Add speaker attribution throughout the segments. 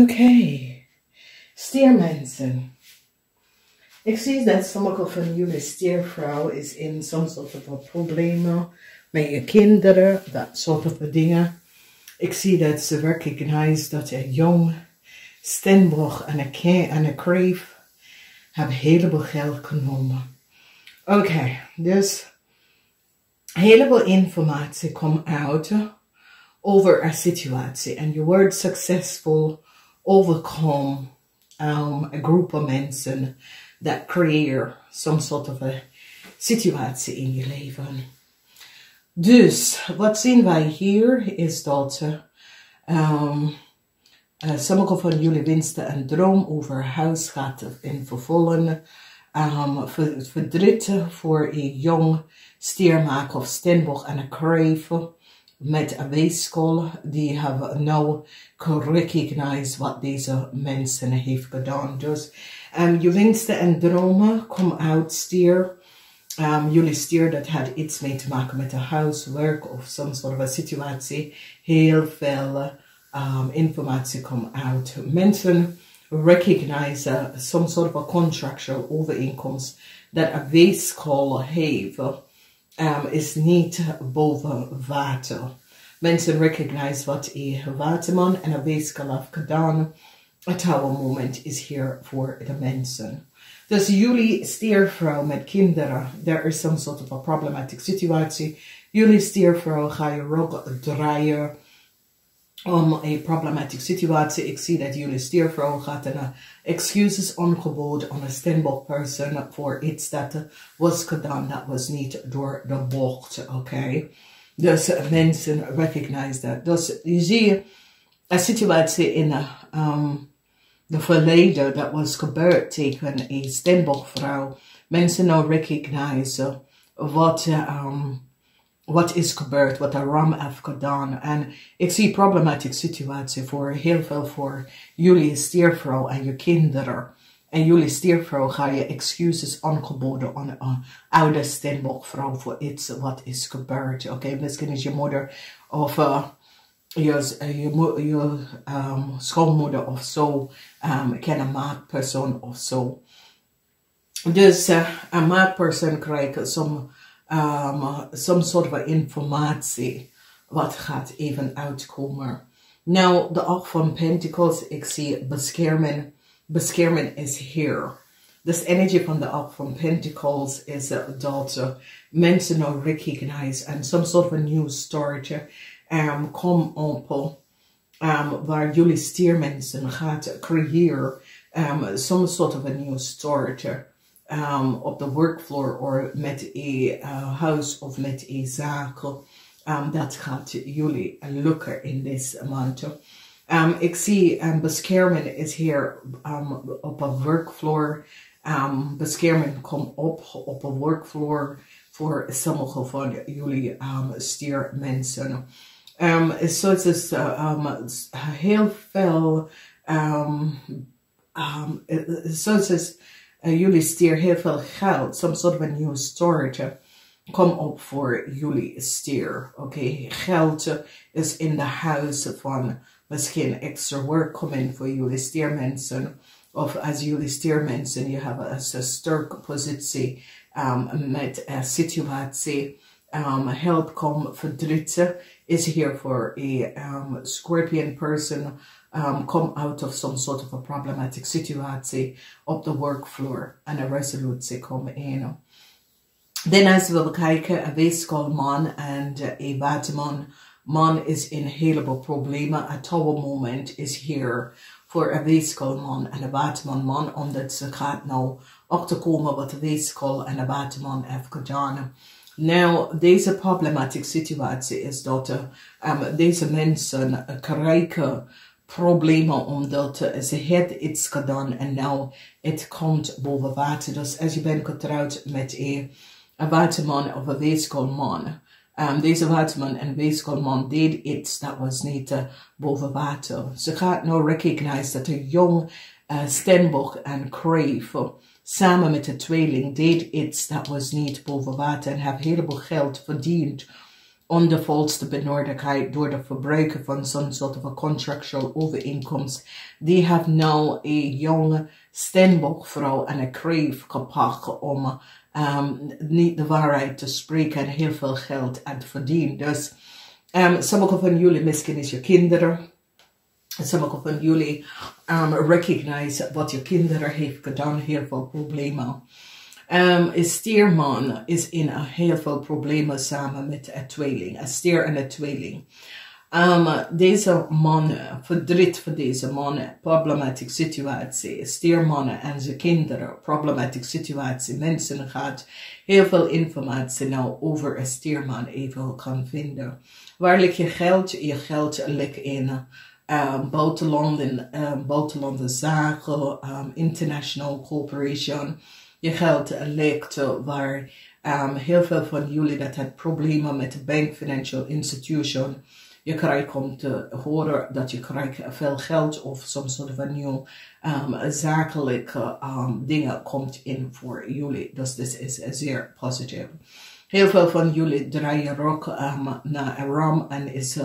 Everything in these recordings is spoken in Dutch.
Speaker 1: Oké, stiermensen. Ik zie dat sommige van jullie stiervrouw is in soms soort van problemen met je kinderen, dat soort van dingen. Ik zie dat ze recognize dat een jong Stenbosch en een kreef hebben heleboel geld genomen. Oké, dus heleboel informatie komt uit over een situatie en je wordt succesvol overcome a group of mensen that creëren some sort of a situatie in je leven. Dus wat zien wij hier is dat sommige van jullie wensen een droom over huis gaat in vervullen. Verdriet voor een jong stiermaker of stenbosch en een kreef met een weeskol. Die hebben nou gerecognized wat deze mensen heeft gedaan. Dus je wensen en dromen komen uit stier. Jullie stier, dat had iets mee te maken met een huiswerk of some sort of a situatie. Heel veel informatie komt uit. Mensen recognize some sort of a contractual overeenkomst dat een weeskol heeft. Is niet boven water. Mensen recognize wat een waterman en een weeskol heeft gedaan. Het oude moment is hier voor de mensen. Dus jullie stiervrouw met kinderen, there is some sort of a problematic situatie. Jullie stiervrouw ga je rug draaien om een problematic situatie. Ik zie dat jullie stiervrouw gaat een excuses aangeboden aan een stenbosch person voor iets dat was gedaan dat was niet door de bocht. Oké. Dus mensen recognize dat. Dus je ziet een situatie in de verleden dat was gebeurd tegen een stenboschvrouw. Mensen nou recognize wat is gebeurd, wat de ram heeft gedaan. En ik zie problematische situatie voor heel veel voor jullie stiervrouw en je kinderen. En jullie stiervrouw ga je excuses aangeboden aan een oude stenboschvrouw voor iets wat is gebeurd. Oké, misschien is je moeder of je schoonmoeder of zo, een maatpersoon of zo. Dus een maatpersoon krijgt some sort of informatie wat gaat even uitkomen. Nou, de 8 van Pentacles, ik zie beschermen. Beschermen is here. Dus energie van de 8 van Pentacles is dat mensen nou recognize and some sort of a new start kom op waar jullie stiermensen gaat creëren some sort of a new start op de workfloor of met een huis of met een zaak. Dat gaat jullie lukken in deze maand. Ik zie beschermen is hier op een workfloor. Beschermen komt op een workfloor voor sommige van jullie stiermensen. Zoals is heel veel, zoals is jullie stier heel veel geld, some sort of a new start, kom op voor jullie stier. Oké, geld is in de huis van misschien extra work komen voor jullie stiermensen. Of als jullie stiermensen, je hebt een sterke positie met een situatie. Help kom verdriet is hier voor een Scorpion person. Come out of some sort of a problematic situatie op de workfloor en een resolutie komen in. Dan als we bekijken, een weeskolman en een waterman. Man is in een heleboel problemen. Het oude moment is hier voor een weeskolman en een waterman. Man, omdat ze gaat nou achterkomen wat de weeskol en de waterman heeft gedaan. Nou, deze problematische situatie is dat deze mensen krijgen problemen omdat ze het iets gedaan en nou het komt boven water. Dus als je bent getrouwd met een waterman of een weeskolman, deze waterman en weeskolman deed iets dat was niet boven water. Ze gaat nou recognize dat een jong stenbosch en kreef samen met de tweeling deed iets dat was niet boven water en heeft heleboel geld verdiend on de volste benodigheid door de verbruiken van zo'n soort of a contractual overeenkomst. Die heeft nou een jonge Steenbok-vrouw en een kreef gepakt om niet de waarheid te spreken en heel veel geld te verdienen. Dus sommige van jullie, misschien is je kinderen, sommige van jullie recognize wat je kinderen heeft gedaan, heel veel problemen. Een stierman is in heel veel problemen samen met een tweeling, een stier en een tweeling. Deze mannen, verdriet voor deze mannen, problematische situatie, stiermannen en zijn kinderen, problematische situatie. Mensen gaat heel veel informatie nou over een stierman even kan vinden. Waar ligt je geld? Je geld ligt in buitenlandse zaken, international corporation. Je geld ligt waar heel veel van jullie dat het problemen met de bank, financial institution. Je krijgt om te horen dat je krijgt veel geld of soms soort van nieuw zakelijke dingen komt in voor jullie. Dus dit is zeer positief. Heel veel van jullie draaien ook naar een ram en is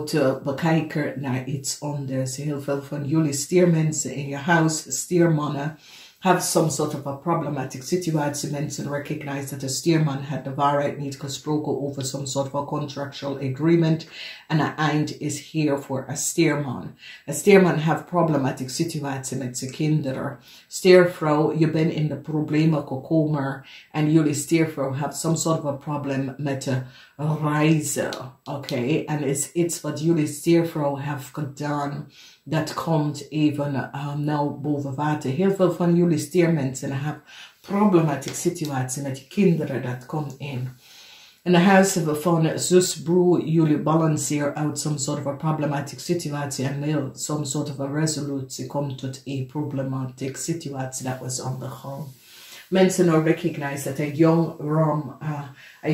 Speaker 1: te bekijken naar iets anders. Heel veel van jullie stiermensen in je huis, stiermannen, have some sort of a problematic situation. Mensen recognize that a steerman had de waarheid niet gesproken over some sort of a contractual agreement. And the eind is here for a steerman. A steerman have problematic situatie met zijn kinderen. Steervrouw, je bent in de problemen gekomen. En jullie steervrouw have some sort of a problem met de reizen. Oké, en is iets wat jullie steervrouw have gedaan. Dat komt even nou boven water. Heel veel van jullie steermensen hebben problematische situatie met je kinderen. Dat komt in. In de huizen van zus, broer, jullie balanceren uit some sort of a problematic situatie en wil some sort of a resolutie komt tot een problematic situatie dat was aan de gang. Mensen nou recognize dat een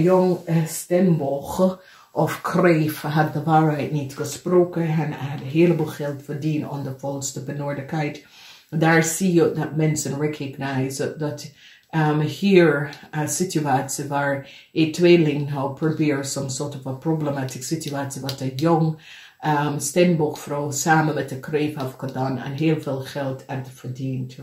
Speaker 1: jong Steenbok of kreef had de waarheid niet gesproken en had een heleboel geld verdiend aan de volste benodigheid. Daar zie je dat mensen recognize dat hier een situatie waar een tweeling nou probeert some sort of a problematic situatie wat een jong Steenbok-vrouw samen met de kreef heeft gedaan en heel veel geld had verdiend.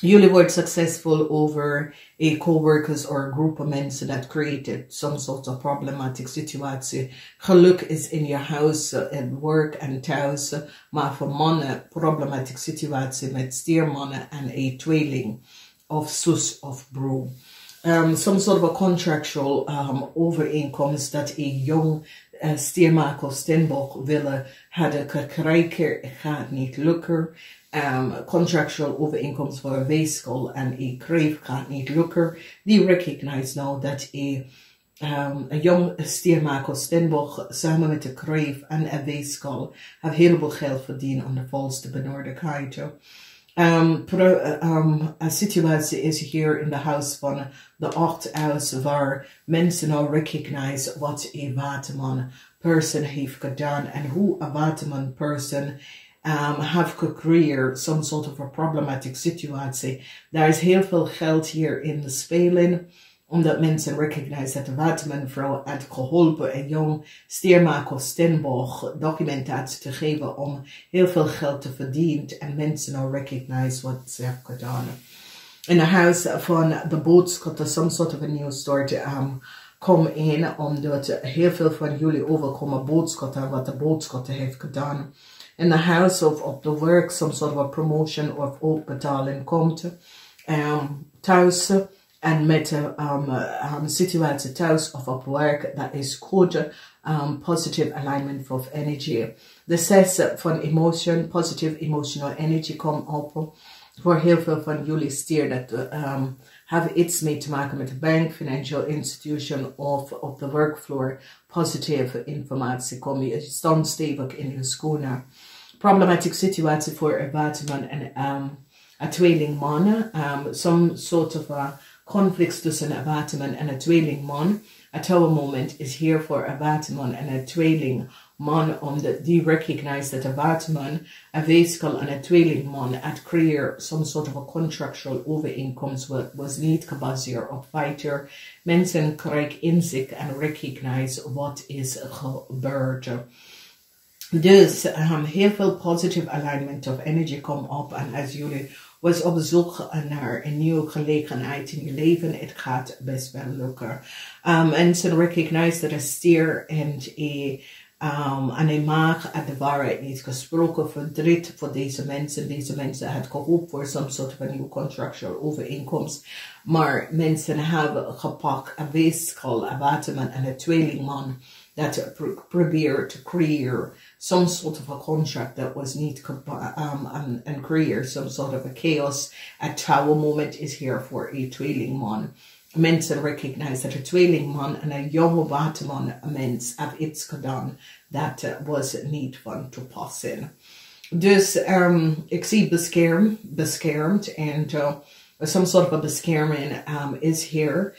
Speaker 1: Jullie worden succesvol over a coworkers or a group of mensen that created some sort of problematic situatie. Geluk is in je huis, at work en thuis, maar voor mannen problematic situatie met stiermannen en een tweeling of zus of broer. Some sort of a contractual overeenkomst dat een jong stiermaak of steenbok willen hadden gekregen, gaat niet lukken. Contractual overeenkomst voor een weeskol en een kreef gaat niet lukken. Die recognize nou dat een jong stiermaak of steenbok samen met de kreef en een weeskol heeft heel veel geld verdiend aan de volste benodigheid. Een situatie is hier in de huis van de 8 huis waar mensen nou recognize wat een waterman person heeft gedaan en hoe een waterman person have gecreëerd some sort of a problematic situatie. Daar is heel veel geld hier in de speling, omdat mensen recognize dat de watermanvrouw had geholpen een jong stiermaak of steenbok documentatie te geven om heel veel geld te verdienen en mensen nou recognize wat ze hebben gedaan. In de huis van de boodschappen, some sort of a new start kom in, omdat heel veel van jullie overkomen boodschappen wat de boodschappen heeft gedaan. In the house of op the work, some sort of a promotion of uitbetaling komt thuis en met situatie thuis of op werk, dat is goed, positive alignment of energy. De 6 van emotion, positive emotional energy komt op. Voor heel veel van jullie stier dat have iets mee te maken met de bank, financial institution of op de workfloor. Positieve informatie komt. Je staat stevig in je schoenen. Problematic situatie voor een waterman en een tweelingman. Some sort of a conflict tussen een waterman en een tweelingman. A tower moment is here voor een waterman en een tweeling man, omdat die recognized dat de waterman een weeskal en een tweelingman het creëer some sort of a contractual overeenkomst was niet gebaseerd op feiten. Mensen krijgen inzicht en recognize wat is gebeurd. Dus heel veel positive alignment of energy komt op. En als jullie was op zoek naar een nieuwe gelegenheid in je leven, het gaat best wel lukken. Mensen recognize dat een stier en een maag uit de waarheid niet gesproken, verdriet voor deze mensen. Deze mensen hebben gehoopt voor some sort of a nieuwe contractual overeenkomst. Maar mensen hebben gepakt een weeskal, een waterman en een tweelingman that probeert to create some sort of a contract that was niet and create some sort of a chaos. A tower moment is here for a tweelingman. Mensen recognize that a tweelingman en een jonge waterman mens have iets gedaan dat was niet van toepassing. Dus ik zie beschermd en some sort of a bescherming is here.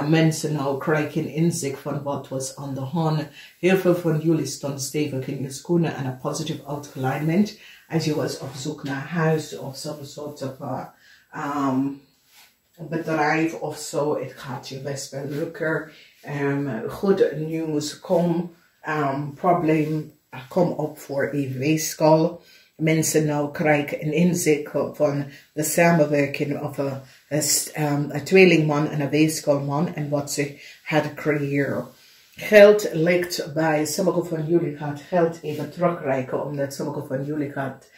Speaker 1: Mensen nou krijgen inzicht van wat was aan de hand. Heel veel van jullie stonden stevig in je schoenen en een positive alignment. Als je was op zoek naar huis of some sort of bedrijf of zo, het gaat je best wel lukken. Goed nieuws probleem kom op voor een weeskal. Mensen nou krijgen een inzicht van de samenwerking van een tweelingman en een weeskalman en wat ze hadden creëren. Geld ligt bij sommigen van jullie gaat geld even terugreiken, omdat sommigen van jullie gaat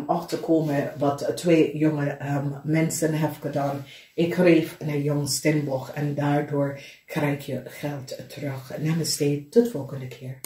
Speaker 1: achterkomen wat twee jonge mensen hebben gedaan. Ik kreeg een jong steenbok en daardoor krijg je geld terug. Namaste, tot de volgende keer.